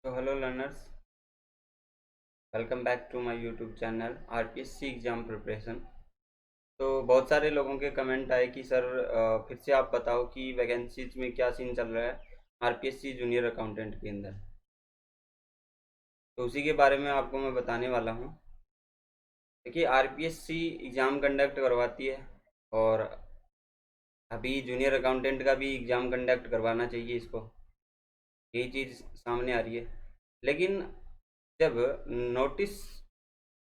तो hello learners, welcome back to my YouTube channel RPSC exam preparation. तो बहुत सारे लोगों के कमेंट आए कि सर फिर से आप बताओ कि वैकेंसीज में क्या सीन चल रहा है आरपीएससी जूनियर अकाउंटेंट के अंदर। तो उसी के बारे में आपको मैं बताने वाला हूँ। देखिए, आरपीएससी एग्ज़ाम कंडक्ट करवाती है और अभी जूनियर अकाउंटेंट का भी एग्ज़ाम कंडक्ट करवाना चाहिए इसको। यही चीज़ सामने आ रही है। लेकिन जब नोटिस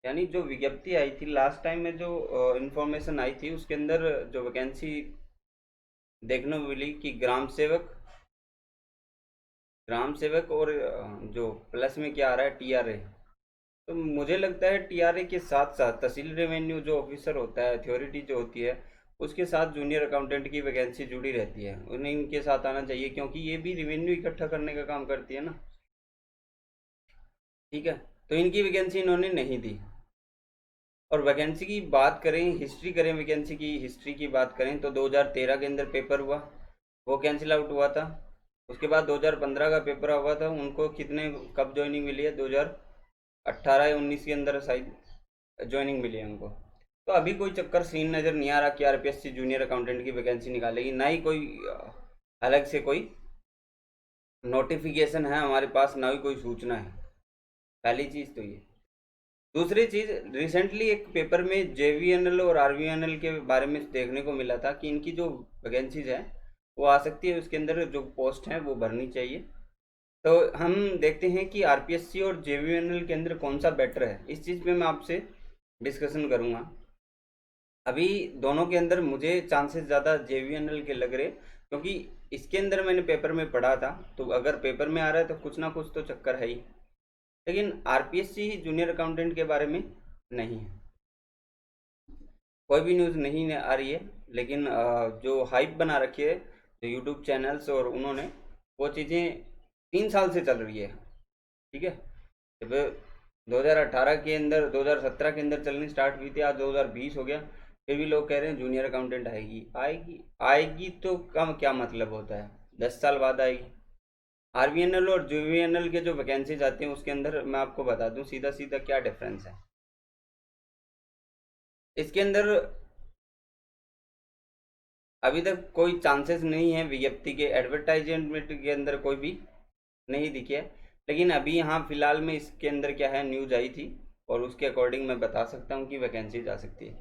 यानी जो विज्ञप्ति आई थी लास्ट टाइम में, जो इन्फॉर्मेशन आई थी उसके अंदर जो वैकेंसी देखने को मिली कि ग्राम सेवक और जो प्लस में क्या आ रहा है टीआरए। तो मुझे लगता है टीआरए के साथ साथ तहसील रेवेन्यू जो ऑफिसर होता है, अथॉरिटी जो होती है, उसके साथ जूनियर अकाउंटेंट की वैकेंसी जुड़ी रहती है। उन्हें इनके साथ आना चाहिए क्योंकि ये भी रेवेन्यू इकट्ठा करने का काम करती है ना। ठीक है। तो इनकी वैकेंसी इन्होंने नहीं दी। और वैकेंसी की बात करें, हिस्ट्री करें, वैकेंसी की हिस्ट्री की बात करें तो 2013 के अंदर पेपर हुआ, वो कैंसिल आउट हुआ था। उसके बाद 2015 का पेपर हुआ था, उनको कितने कब ज्वाइनिंग मिली है, 2018 या 19 के अंदर शायद ज्वाइनिंग मिली है उनको। तो अभी कोई चक्कर सीन नज़र नहीं आ रहा कि आरपीएससी जूनियर अकाउंटेंट की वैकेंसी निकालेगी, ना ही कोई अलग से कोई नोटिफिकेशन है हमारे पास, ना ही कोई सूचना है। पहली चीज़ तो ये। दूसरी चीज़, रिसेंटली एक पेपर में जेवीएनएल और आरवीएनएल के बारे में देखने को मिला था कि इनकी जो वैकेंसीज है वो आ सकती है, उसके अंदर जो पोस्ट हैं वो भरनी चाहिए। तो हम देखते हैं कि आरपीएससी और जेवीएनएल के अंदर कौन सा बेटर है, इस चीज़ पे मैं आपसे डिस्कशन करूँगा। अभी दोनों के अंदर मुझे चांसेस ज़्यादा जेवीएनएल के लग रहे, क्योंकि इसके अंदर मैंने पेपर में पढ़ा था, तो अगर पेपर में आ रहा है तो कुछ ना कुछ तो चक्कर है ही। लेकिन आरपीएससी जूनियर अकाउंटेंट के बारे में नहीं है, कोई भी न्यूज़ नहीं आ रही है। लेकिन जो हाइप बना रखी है जो यूट्यूब चैनल्स और उन्होंने, वो चीज़ें 3 साल से चल रही है। ठीक है। जब 2018 के अंदर, 2017 के अंदर चलनी स्टार्ट हुई थी, आज 2020 हो गया, फिर भी लोग कह रहे हैं जूनियर अकाउंटेंट आएगी आएगी आएगी। तो कम क्या मतलब होता है, 10 साल बाद आएगी। आरवीएनएल और जीवीएनएल के जो वैकेंसीज आती हैं उसके अंदर मैं आपको बता दूं सीधा सीधा क्या डिफरेंस है। इसके अंदर अभी तक कोई चांसेस नहीं है, विज्ञप्ति के एडवर्टाइजमेंट के अंदर कोई भी नहीं दिखे। लेकिन अभी यहाँ फिलहाल में इसके अंदर क्या है, न्यूज आई थी और उसके अकॉर्डिंग मैं बता सकता हूँ कि वैकेंसीज आ सकती है।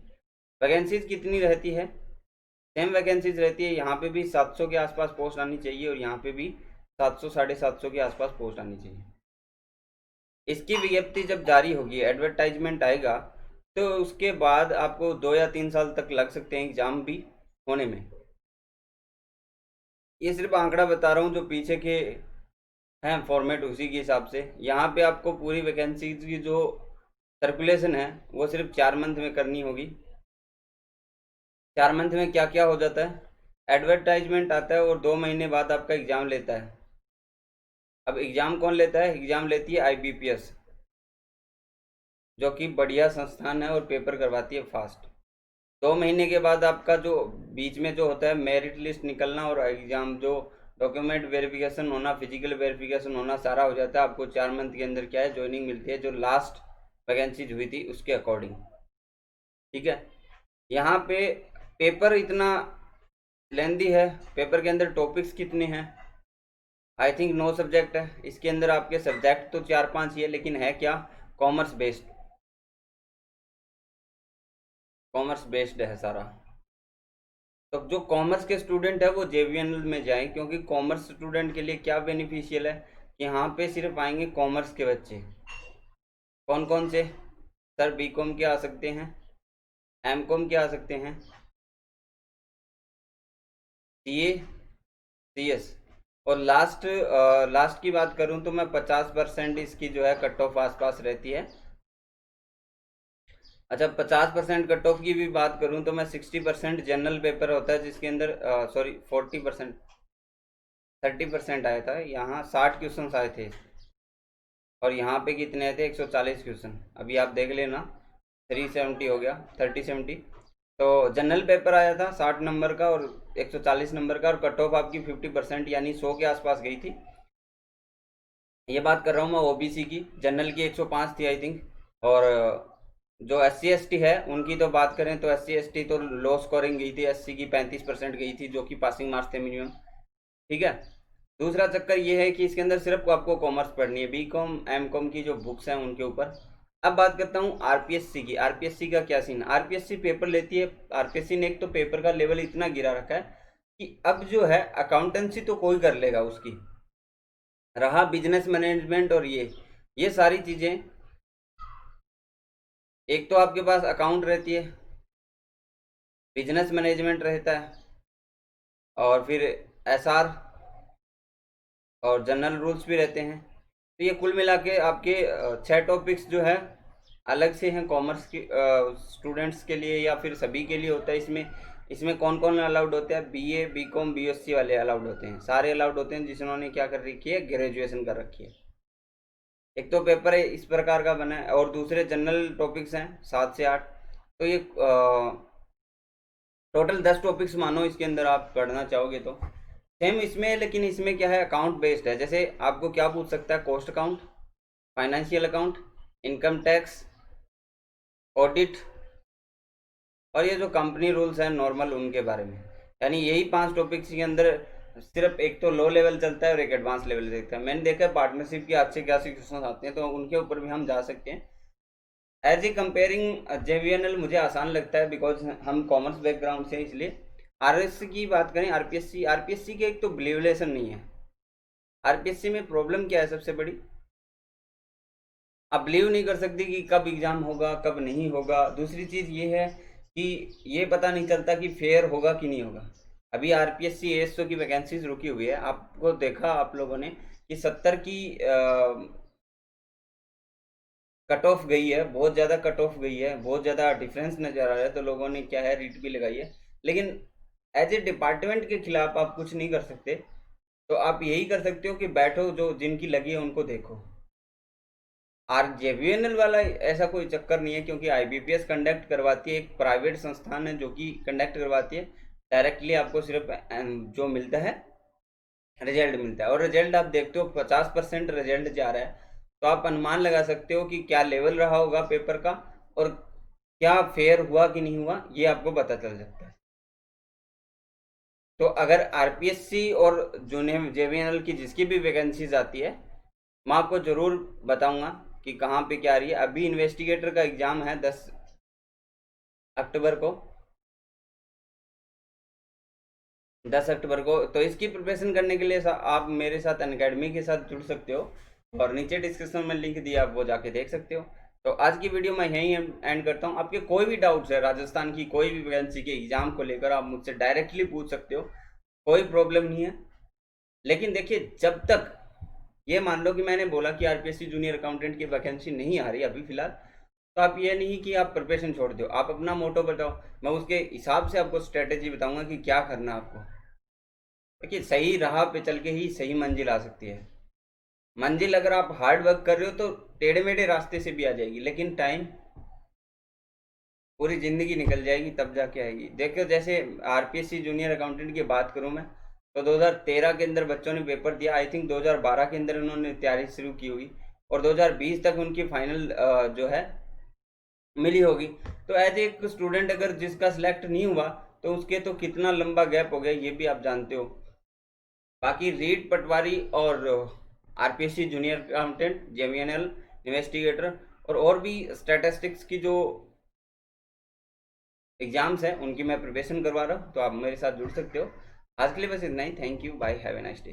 वैकेंसीज कितनी रहती है, सेम वैकेंसीज रहती है। यहाँ पे भी 700 के आसपास पोस्ट आनी चाहिए और यहाँ पे भी 700 750 के आसपास पोस्ट आनी चाहिए। इसकी विज्ञप्ति जब जारी होगी, एडवर्टाइजमेंट आएगा, तो उसके बाद आपको 2 या 3 साल तक लग सकते हैं एग्जाम भी होने में। ये सिर्फ आंकड़ा बता रहा हूँ जो पीछे के हैं फॉर्मेट, उसी के हिसाब से। यहाँ पे आपको पूरी वैकेंसी की जो सर्कुलेशन है वो सिर्फ 4 मंथ में करनी होगी। 4 मंथ में क्या क्या हो जाता है, एडवर्टाइजमेंट आता है और 2 महीने बाद आपका एग्ज़ाम लेता है। अब एग्ज़ाम कौन लेता है, एग्ज़ाम लेती है आईबीपीएस, जो कि बढ़िया संस्थान है और पेपर करवाती है फास्ट। 2 महीने के बाद आपका जो बीच में जो होता है मेरिट लिस्ट निकलना और एग्ज़ाम जो डॉक्यूमेंट वेरिफिकेशन होना, फिजिकल वेरिफिकेशन होना, सारा हो जाता है। आपको 4 मंथ के अंदर क्या है, ज्वाइनिंग मिलती है, जो लास्ट वैकेंसी हुई थी उसके अकॉर्डिंग। ठीक है। यहाँ पे पेपर इतना लेंदी है, पेपर के अंदर टॉपिक्स कितने हैं, आई थिंक 9 सब्जेक्ट है इसके अंदर। आपके सब्जेक्ट तो 4 5 ही है, लेकिन है क्या, कॉमर्स बेस्ड, कॉमर्स बेस्ड है सारा। तो जो कॉमर्स के स्टूडेंट है वो जेवीएनएल में जाएं, क्योंकि कॉमर्स स्टूडेंट के लिए क्या बेनिफिशियल है कि यहाँ पे सिर्फ आएंगे कॉमर्स के बच्चे। कौन कौन से, सर बीकॉम के आ सकते हैं, एमकॉम के आ सकते हैं, सीए, सीएस। और लास्ट की बात करूँ तो मैं 50% इसकी जो है कट ऑफ आसपास रहती है। अच्छा, 50% कट ऑफ की भी बात करूँ तो मैं 60% जनरल पेपर होता है जिसके अंदर, सॉरी 40%, 30% आया था। यहाँ 60 क्वेश्चन आए थे और यहाँ पे कितने आए थे, 140 क्वेश्चन। अभी आप देख लेना, 370 हो गया, 30 70। तो जनरल पेपर आया था 60 नंबर का और 140 नंबर का, और कट ऑफ आपकी 50% यानी 100 के आसपास गई थी। ये बात कर रहा हूँ मैं ओबीसी की, जनरल की 105 थी आई थिंक। और जो एस सी एस टी है उनकी तो बात करें तो एस सी एस टी तो लो स्कोरिंग गई थी, 80 की 35% गई थी, जो कि पासिंग मार्क्स थे मिनिमम। ठीक है। दूसरा चक्कर ये है कि इसके अंदर सिर्फ आपको कॉमर्स पढ़नी है, बी कॉम एम कॉम की जो बुक्स हैं उनके ऊपर। अब बात करता हूँ आरपीएससी की। आरपीएससी का क्या सीन है? आरपीएससी पेपर लेती है, आरपीएससी ने एक तो पेपर का लेवल इतना गिरा रखा है कि अब जो है अकाउंटेंसी तो कोई कर लेगा उसकी, रहा बिजनेस मैनेजमेंट और ये सारी चीजें। एक तो आपके पास अकाउंट रहती है, बिजनेस मैनेजमेंट रहता है, और फिर एसआर और जनरल रूल्स भी रहते हैं। तो ये कुल मिला के आपके 6 टॉपिक्स जो है अलग से हैं कॉमर्स के स्टूडेंट्स के लिए, या फिर सभी के लिए होता है। इसमें इसमें कौन कौन अलाउड होते हैं? BA B com B S C वाले अलाउड होते हैं, सारे अलाउड होते हैं जिन्होंने क्या कर रखी है, ग्रेजुएशन कर रखी है। एक तो पेपर है इस प्रकार का बना है, और दूसरे जनरल टॉपिक्स हैं 7 से 8। तो ये टोटल 10 टॉपिक्स मानो इसके अंदर आप पढ़ना चाहोगे तो सेम इसमें है, लेकिन इसमें क्या है, अकाउंट बेस्ड है। जैसे आपको क्या पूछ सकता है? Cost account, financial account, income tax, audit, और ये जो कंपनी रूल्स हैं नॉर्मल उनके बारे में। यानी यही 5 टॉपिक्स के अंदर सिर्फ एक तो लो लेवल चलता है और एक एडवांस लेवल देखता है। मैंने देखा है पार्टनरशिप के अच्छे खासे क्वेश्चन आते हैं, तो उनके ऊपर भी हम जा सकते हैं। एज ए कंपेयरिंग जेवीएनएल मुझे आसान लगता है, बिकॉज हम कॉमर्स बैकग्राउंड से, इसलिए। आरएस की बात करें, आरपीएससी, आरपीएससी के एक तो बिलीवलेशन नहीं है। आरपीएससी में प्रॉब्लम क्या है सबसे बड़ी? आप बिलीव नहीं कर सकती कि कब एग्जाम होगा कब नहीं होगा। दूसरी चीज ये है कि ये पता नहीं चलता कि फेयर होगा कि नहीं होगा। अभी आरपीएससी एएसओ की वैकेंसीज रुकी हुई है, आपको देखा आप लोगों ने कि 70 की कट ऑफ गई है, बहुत ज़्यादा कट ऑफ गई है, बहुत ज़्यादा डिफरेंस नज़र आ रहा है। तो लोगों ने क्या है, रीट भी लगाई है। लेकिन एज ए डिपार्टमेंट के खिलाफ आप कुछ नहीं कर सकते। तो आप यही कर सकते हो कि बैठो, जो जिनकी लगी है उनको देखो। आर जेवीएनएल वाला ऐसा कोई चक्कर नहीं है, क्योंकि आईबीपीएस कंडक्ट करवाती है, एक प्राइवेट संस्थान है जो कि कंडक्ट करवाती है। डायरेक्टली आपको सिर्फ जो मिलता है, रिजल्ट मिलता है, और रिजल्ट आप देखते हो 50% रिजल्ट जा रहा है। तो आप अनुमान लगा सकते हो कि क्या लेवल रहा होगा पेपर का, और क्या फेयर हुआ कि नहीं हुआ, ये आपको पता चल सकता है। तो अगर आरपीएससी और जूनियर जेवीएनएल की जिसकी भी वैकेंसीज आती है, मैं आपको ज़रूर बताऊंगा कि कहाँ पे क्या आ रही है। अभी इन्वेस्टिगेटर का एग्ज़ाम है 10 अक्टूबर को, 10 अक्टूबर को। तो इसकी प्रिपरेशन करने के लिए आप मेरे साथ अनअकैडमी के साथ जुड़ सकते हो, और नीचे डिस्क्रिप्शन में लिंक दिया, आप वो जाके देख सकते हो। तो आज की वीडियो मैं यहीं एंड करता हूँ। आपके कोई भी डाउट्स है राजस्थान की कोई भी वैकेंसी के एग्जाम को लेकर, आप मुझसे डायरेक्टली पूछ सकते हो, कोई प्रॉब्लम नहीं है। लेकिन देखिए, जब तक ये मान लो कि मैंने बोला कि आरपीएससी जूनियर अकाउंटेंट की वैकेंसी नहीं आ रही अभी फिलहाल, तो आप ये नहीं कि आप प्रिपरेशन छोड़ दो, आप अपना मोटो बताओ, मैं उसके हिसाब से आपको स्ट्रेटेजी बताऊंगा कि क्या करना है आपको। देखिए, सही राह पे चल के ही सही मंजिल आ सकती है। मंजिल अगर आप हार्ड वर्क कर रहे हो तो टेढ़े मेढ़े रास्ते से भी आ जाएगी, लेकिन टाइम, पूरी जिंदगी निकल जाएगी तब जाके आएगी। देखो, जैसे आरपीएससी जूनियर अकाउंटेंट की बात करूं मैं, तो 2013 के अंदर बच्चों ने पेपर दिया, आई थिंक 2012 के अंदर उन्होंने तैयारी शुरू की हुई, और 2020 तक उनकी फाइनल जो है मिली होगी। तो एज एक स्टूडेंट अगर जिसका सिलेक्ट नहीं हुआ, तो उसके तो कितना लंबा गैप हो गया, ये भी आप जानते हो। बाकी रीट पटवारी और आरपीएससी जूनियर अकाउंटेंट, जेवीएनएल इन्वेस्टिगेटर, और भी स्टैटिस्टिक्स की जो एग्जाम्स हैं उनकी मैं प्रिपरेशन करवा रहा हूँ, तो आप मेरे साथ जुड़ सकते हो। आज के लिए बस इतना ही। Thank you, bye, have a nice day.